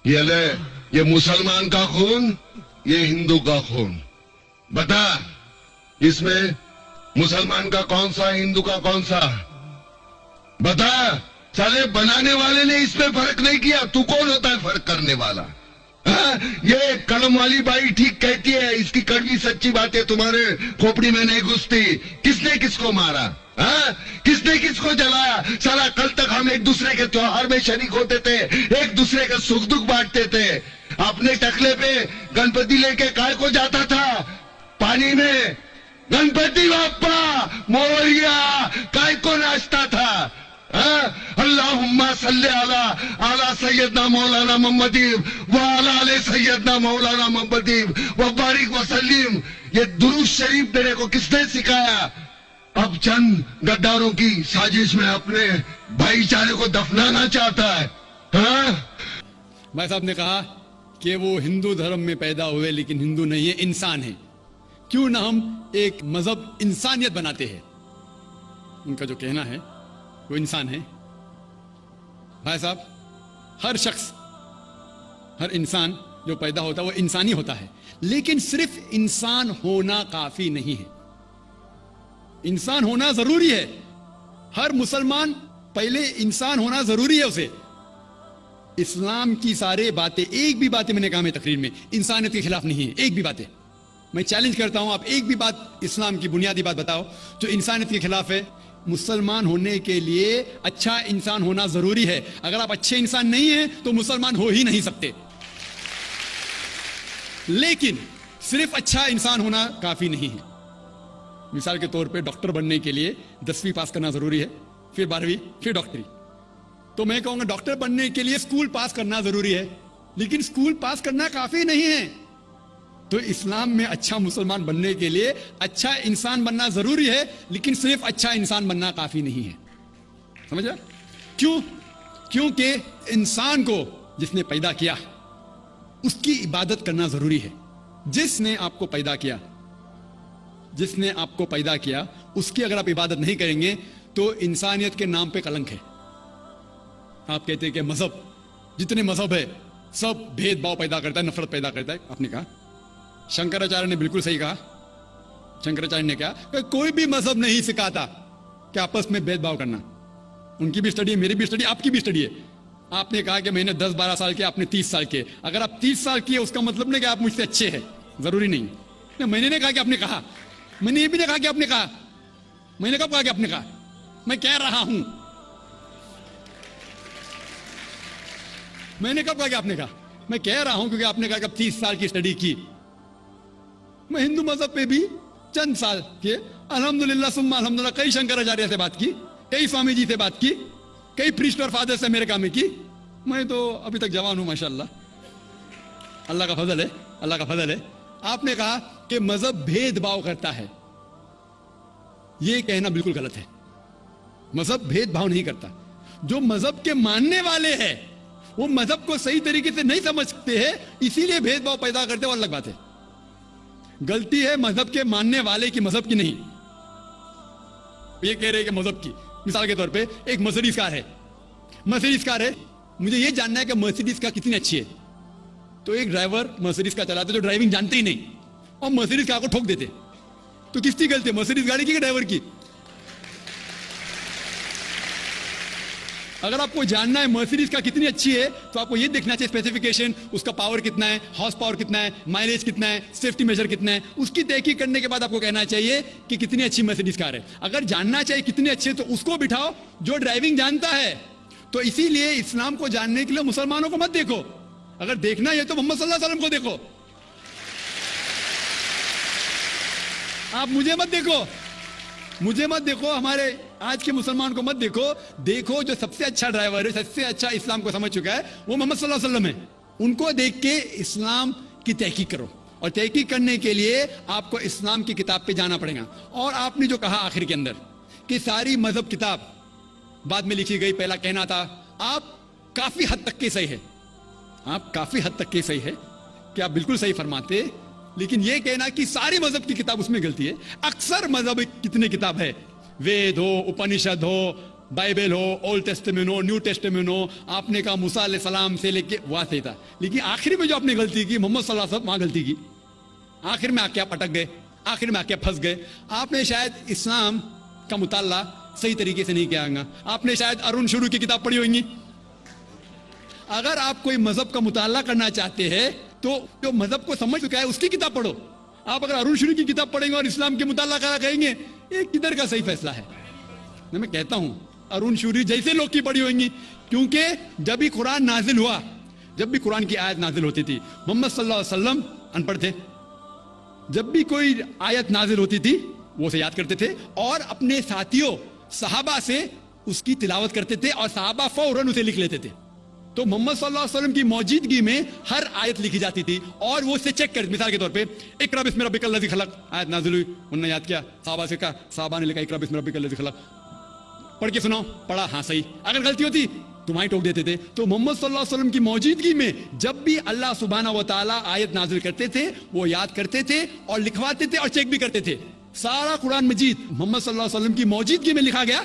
ये ले, ये मुसलमान का खून, ये हिंदू का खून। बता, इसमें मुसलमान का कौन सा, हिंदू का कौन सा? बता। साले बनाने वाले ने इसमें फर्क नहीं किया, तू कौन होता है फर्क करने वाला? हाँ? ये कलम वाली बाई ठीक कहती है, इसकी कड़वी सच्ची बातें तुम्हारे खोपड़ी में नहीं घुसती। किसने किसको मारा? हाँ? किसने किसको जलाया? साला कल तक हम एक दूसरे के त्योहार में शरीक होते थे, एक दूसरे का सुख दुख बांटते थे। अपने टकले पे गणपति लेके काय को जाता था पानी में? गणपति बाप्पा मोरिया काय को नाचता था? अल्लाहुम्मा सल्ले अला अला सैयदना मौलाना मोहम्मदी व अला अले सैयदना मौलाना मोहम्मदी व बारिक वसल्लिम। ये दुरूद शरीफ मेरे को किसने सिखाया? अब चंद गद्दारों की साजिश में अपने भाईचारे को दफनाना चाहता है। भाई साहब ने कहा कि वो हिंदू धर्म में पैदा हुए लेकिन हिंदू नहीं है, इंसान है। क्यों ना हम एक मजहब इंसानियत बनाते हैं? उनका जो कहना है वो इंसान है। भाई साहब, हर शख्स, हर इंसान जो पैदा होता है वो इंसानी होता है, लेकिन सिर्फ इंसान होना काफी नहीं है। इंसान होना जरूरी है। हर मुसलमान पहले इंसान होना जरूरी है उसे। इस्लाम की सारे बातें, एक भी बातें मैंने कहा मैं तकरीर में, इंसानियत के खिलाफ नहीं है। एक भी बातें मैं चैलेंज करता हूं, आप एक भी बात इस्लाम की बुनियादी बात बताओ जो इंसानियत के खिलाफ है। मुसलमान होने के लिए अच्छा इंसान होना जरूरी है। अगर आप अच्छे इंसान नहीं हैं तो मुसलमान हो ही नहीं सकते। लेकिन सिर्फ अच्छा इंसान होना काफी नहीं है। मिसाल के तौर पे डॉक्टर बनने के लिए 10वीं पास करना जरूरी है, फिर 12वीं, फिर डॉक्टरी। तो मैं कहूंगा डॉक्टर बनने के लिए स्कूल पास करना जरूरी है, लेकिन स्कूल पास करना काफी नहीं है। तो इस्लाम में अच्छा मुसलमान बनने के लिए अच्छा इंसान बनना जरूरी है, लेकिन सिर्फ अच्छा इंसान बनना काफी नहीं है। समझा? क्यों? क्योंकि इंसान को जिसने पैदा किया उसकी इबादत करना जरूरी है। जिसने आपको पैदा किया, जिसने आपको पैदा किया, उसकी अगर आप इबादत नहीं करेंगे तो इंसानियत के नाम पे कलंक है। आप कहते हैं कि मजहब, जितने मजहब है सब भेदभाव पैदा करता है, नफरत पैदा करता है। आपने कहा, शंकराचार्य ने बिल्कुल सही कहा। शंकराचार्य ने क्या, कोई भी मजहब नहीं सिखाता कि आपस में भेदभाव करना। उनकी भी स्टडी है, मेरी भी स्टडी, आपकी भी स्टडी है। आपने कहा कि मैंने 10-12 साल के, आपने 30 साल के। अगर आप 30 साल की है उसका मतलब नहीं कि आप मुझसे अच्छे हैं, जरूरी नहीं। मैंने नहीं कहा कि आपने कहा, मैंने ये भी नहीं कहा कि आपने कहा। मैंने कब कहा कि आपने कहा? मैं कह रहा हूं। मैंने कब कहा कि आपने कहा? मैं कह रहा हूं क्योंकि आपने कहा कि अब 30 साल की स्टडी की। मैं हिंदू मजहब पे भी चंद साल के, अल्हम्दुलिल्लाह सुम्मा अल्हम्दुलिल्लाह, कई शंकराचार्य से बात की, कई स्वामी जी से बात की, कई प्रीस्ट और फादर से अमेरिका में की। मैं तो अभी तक जवान हूं माशाल्लाह, अल्लाह का फजल है, अल्लाह का फजल है। आपने कहा कि मजहब भेदभाव करता है, यह कहना बिल्कुल गलत है। मजहब भेदभाव नहीं करता। जो मजहब के मानने वाले हैं वो मजहब को सही तरीके से नहीं समझते हैं, इसीलिए भेदभाव पैदा करते हैं, वो अलग बात है। गलती है मजहब के मानने वाले की, मजहब की नहीं। ये कह रहे हैं कि मजहब की, मिसाल के तौर पे एक मर्सिडीज कार है, मर्सिडीज कार है, मुझे ये जानना है कि मर्सिडीज कार कितनी अच्छी है। तो एक ड्राइवर मर्सिडीज कार चलाते जो ड्राइविंग जानते ही नहीं और मर्सिडीज कार को ठोक देते, तो किसकी गलती है, मर्सिडीज गाड़ी की ड्राइवर की? अगर आपको जानना है मर्सिडीज का कितनी अच्छी है तो आपको ये देखना चाहिए स्पेसिफिकेशन, उसका पावर कितना है, हॉर्स पावर कितना है, माइलेज कितना है, सेफ्टी मेजर कितना है। उसकी तहकीक करने के बाद आपको कहना चाहिए कि कितनी अच्छी मर्सिडीज कार है। अगर जानना चाहिए कितनी अच्छी है तो उसको बिठाओ जो ड्राइविंग जानता है। तो इसीलिए इस्लाम को जानने के लिए मुसलमानों को मत देखो, अगर देखना है तो मोहम्मद सल्लल्लाहु अलैहि वसल्लम को देखो। आप मुझे मत देखो, मुझे मत देखो, हमारे आज के मुसलमान को मत देखो। देखो जो सबसे अच्छा ड्राइवर है, सबसे अच्छा इस्लाम को समझ चुका है, वो मोहम्मद सल्लल्लाहु अलैहि वसल्लम है। उनको देख के इस्लाम की तहकीक करो, और तहकीक करने के लिए आपको इस्लाम की किताब पे जाना पड़ेगा। और आपने जो कहा आखिर के अंदर कि सारी मजहब किताब बाद में लिखी गई, पहला कहना था, आप काफी हद तक के सही है, आप काफी हद तक के सही है कि आप बिल्कुल सही फरमाते, लेकिन यह कहना कि सारी मजहब की किताब, उसमें गलती है। अक्सर मजहब कितने किताब है, वेद हो, उपनिषद हो, बाइबल हो, ओल्ड टेस्टामेंट हो, न्यू टेस्टामेंट हो, आपने कहा मूसा अलैहिस्सलाम से लेके वहां से था, लेकिन आखिर में जो आपने गलती की मोहम्मद सल्लल्लाहु अलैहि वसल्लम वहां गलती की, आखिर में आके आप अटक गए, आखिर में आके फंस गए। आपने शायद इस्लाम का मुताला सही तरीके से नहीं किया होगा, आपने शायद अरुण शुरू की किताब पढ़ी होगी। अगर आप कोई मजहब का मुताला करना चाहते हैं तो जो मजहब को समझ चुका है उसकी किताब पढ़ो। आप अगर अरुण शुरू की किताब पढ़ेंगे और इस्लाम के मुताला करेंगे, ये किधर का सही फैसला है? मैं कहता हूं अरुण शूरी जैसे लोग की पढ़ी होंगी, क्योंकि जब भी कुरान नाजिल हुआ, जब भी कुरान की आयत नाजिल होती थी, मोहम्मद सल्लल्लाहु अलैहि वसल्लम अनपढ़ थे, जब भी कोई आयत नाजिल होती थी वो उसे याद करते थे और अपने साथियों सहाबा से उसकी तिलावत करते थे और सहाबा फौरन उसे लिख लेते थे। तो मोहम्मद सल्लल्लाहु अलैहि वसल्लम की मौजूदगी में हर आयत लिखी जाती थी और वो उसे चेक कर, मिसाल के तौर पे इक़रा बिस्मि रब्बिकल लज़ी खलक़ आयत नाजिल हुई, उन्होंने याद किया, सहाबा से कहा, सहाबा ने लिखा इक़रा बिस्मि रब्बिकल लज़ी खलक़, पढ़ के सुनाओ, पढ़ा, हाँ सही, अगर गलती होती तुम्हारी टोक देते थे। तो मोहम्मद सल्लल्लाहु अलैहि वसल्लम की मौजूदगी में जब भी अल्लाह सुब्हानहू व तआला आयत नाजिल करते थे वो याद करते थे और लिखवाते थे और चेक भी करते थे। सारा कुरान मजीद मोहम्मद सल्लल्लाहु अलैहि वसल्लम की मौजूदगी में लिखा गया